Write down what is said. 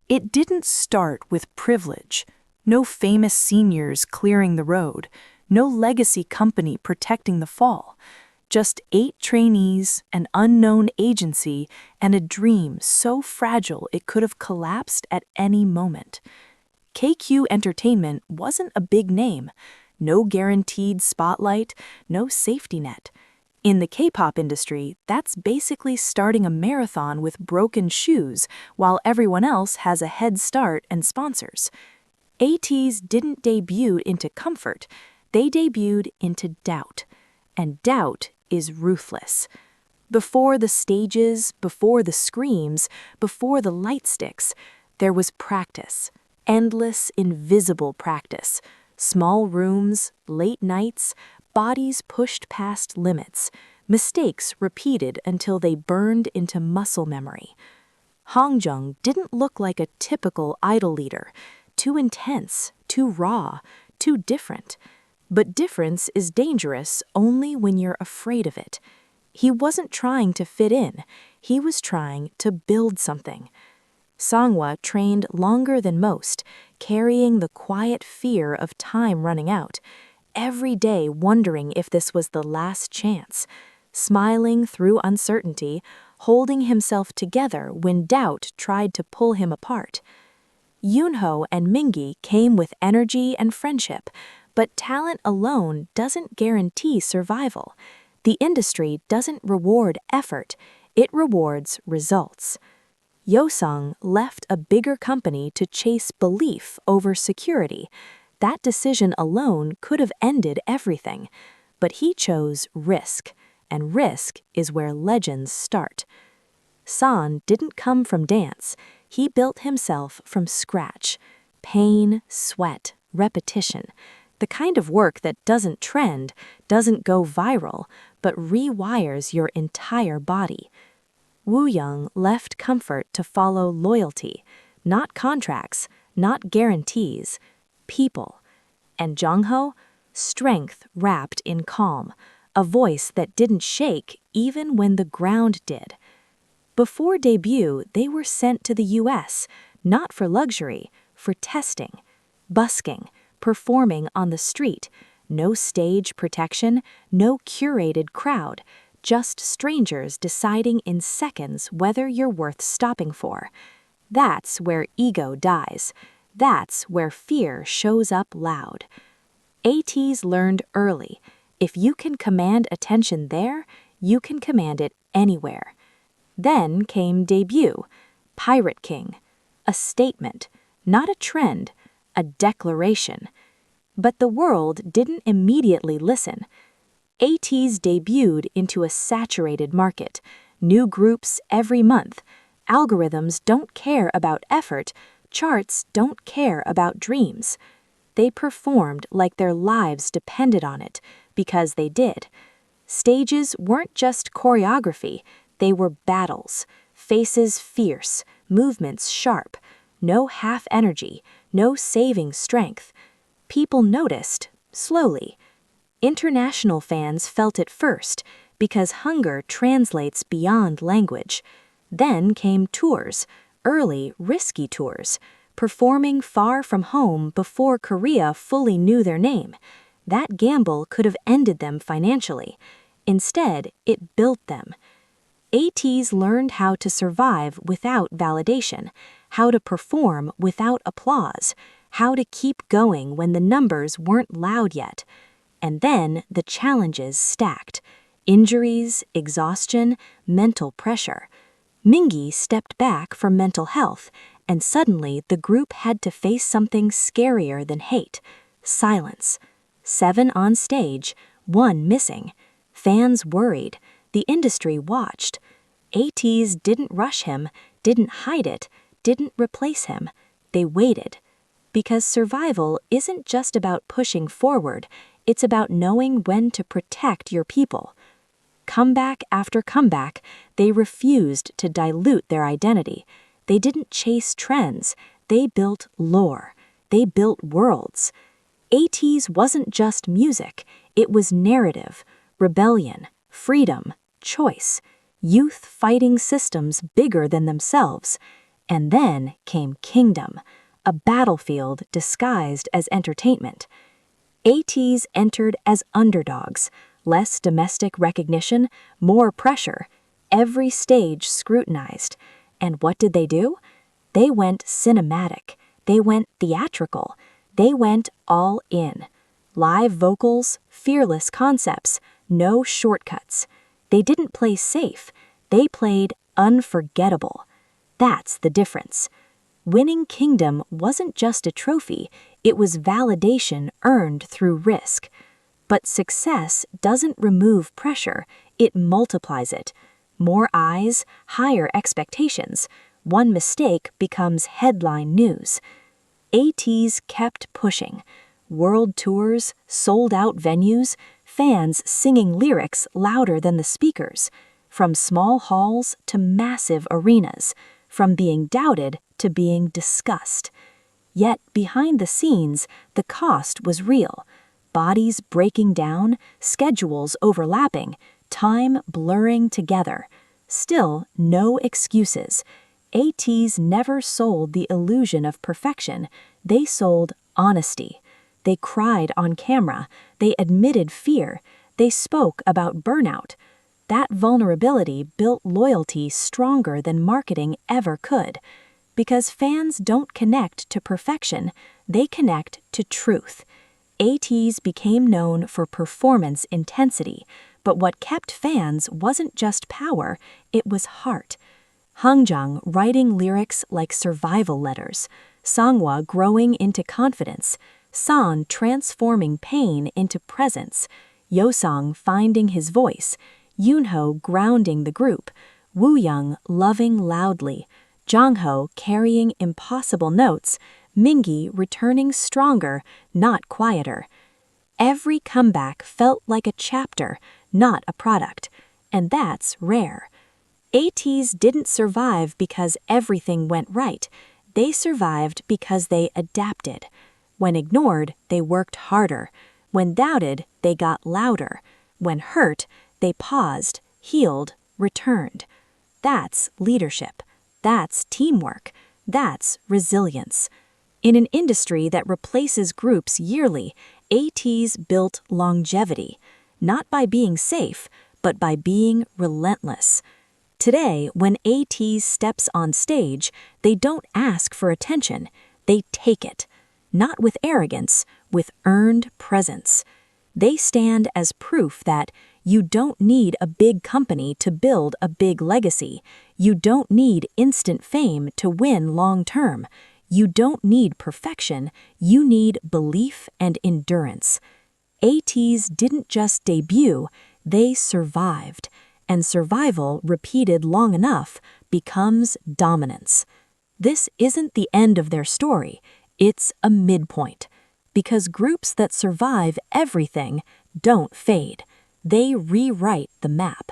It didn't start with privilege. No famous seniors clearing the road, no legacy company protecting the fall. Just 8 trainees, an unknown agency, and a dream so fragile it could have collapsed at any moment. KQ Entertainment wasn't a big name. No guaranteed spotlight, no safety net. In the K-pop industry, that's basically starting a marathon with broken shoes while everyone else has a head start and sponsors. ATEEZ didn't debut into comfort, they debuted into doubt. And doubt is ruthless. Before the stages, before the screams, before the light sticks, there was practice. Endless, invisible practice. Small rooms, late nights, bodies pushed past limits, mistakes repeated until they burned into muscle memory. Hongjoong didn't look like a typical idol leader, too intense, too raw, too different. But difference is dangerous only when you're afraid of it. He wasn't trying to fit in, he was trying to build something. Songhwa trained longer than most, carrying the quiet fear of time running out, every day wondering if this was the last chance, smiling through uncertainty, holding himself together when doubt tried to pull him apart. Yoonho and Mingi came with energy and friendship, but talent alone doesn't guarantee survival. The industry doesn't reward effort, it rewards results. Yosung left a bigger company to chase belief over security. That decision alone could have ended everything. But he chose risk, and risk is where legends start. San didn't come from dance. He built himself from scratch. Pain, sweat, repetition. The kind of work that doesn't trend, doesn't go viral, but rewires your entire body. Woo Young left comfort to follow loyalty, not contracts, not guarantees, people. And Jongho, strength wrapped in calm, a voice that didn't shake even when the ground did. Before debut, they were sent to the US, not for luxury, for testing, busking, performing on the street, no stage protection, no curated crowd, just strangers deciding in seconds whether you're worth stopping for. That's where ego dies. That's where fear shows up loud. ATEEZ learned early, if you can command attention there, you can command it anywhere. Then came debut, Pirate King, a statement, not a trend, a declaration. But the world didn't immediately listen. ATEEZ debuted into a saturated market, new groups every month. Algorithms don't care about effort, charts don't care about dreams. They performed like their lives depended on it, because they did. Stages weren't just choreography, they were battles, faces fierce, movements sharp, no half energy, no saving strength. People noticed, slowly. International fans felt it first, because hunger translates beyond language. Then came tours, early, risky tours, performing far from home before Korea fully knew their name. That gamble could have ended them financially. Instead, it built them. ATEEZ learned how to survive without validation, how to perform without applause, how to keep going when the numbers weren't loud yet. And then the challenges stacked. Injuries, exhaustion, mental pressure. Mingi stepped back for mental health, and suddenly the group had to face something scarier than hate. Silence. 7 on stage, 1 missing. Fans worried. The industry watched. ATEEZ didn't rush him, didn't hide it, didn't replace him. They waited. Because survival isn't just about pushing forward, it's about knowing when to protect your people. Comeback after comeback, they refused to dilute their identity. They didn't chase trends, they built lore. They built worlds. ATEEZ wasn't just music, it was narrative, rebellion, freedom, choice, youth fighting systems bigger than themselves. And then came Kingdom, a battlefield disguised as entertainment. ATEEZ entered as underdogs, less domestic recognition, more pressure, every stage scrutinized. And what did they do? They went cinematic, they went theatrical, they went all in. Live vocals, fearless concepts, no shortcuts. They didn't play safe, they played unforgettable. That's the difference. Winning Kingdom wasn't just a trophy, it was validation earned through risk. But success doesn't remove pressure, it multiplies it. More eyes, higher expectations. One mistake becomes headline news. ATEEZ kept pushing. World tours, sold-out venues, fans singing lyrics louder than the speakers. From small halls to massive arenas. From being doubted to being discussed. Yet behind the scenes, the cost was real. Bodies breaking down, schedules overlapping, time blurring together. Still, no excuses. ATEEZ never sold the illusion of perfection, they sold honesty. They cried on camera, they admitted fear, they spoke about burnout. That vulnerability built loyalty stronger than marketing ever could. Because fans don't connect to perfection, they connect to truth. ATEEZ became known for performance intensity, but what kept fans wasn't just power, it was heart. Hangjang writing lyrics like survival letters, Songhwa growing into confidence, San transforming pain into presence, Yosong finding his voice, Yoonho grounding the group, Wooyoung loving loudly, Jongho carrying impossible notes, Mingi returning stronger, not quieter. Every comeback felt like a chapter, not a product, and that's rare. ATEEZ didn't survive because everything went right. They survived because they adapted. When ignored, they worked harder. When doubted, they got louder. When hurt, they paused, healed, returned. That's leadership. That's teamwork. That's resilience. In an industry that replaces groups yearly, ATEEZ built longevity, not by being safe, but by being relentless. Today, when ATEEZ steps on stage, they don't ask for attention, they take it. Not with arrogance, with earned presence. They stand as proof that you don't need a big company to build a big legacy. You don't need instant fame to win long-term. You don't need perfection, you need belief and endurance. ATEEZ didn't just debut, they survived. And survival repeated long enough becomes dominance. This isn't the end of their story, it's a midpoint. Because groups that survive everything don't fade. They rewrite the map.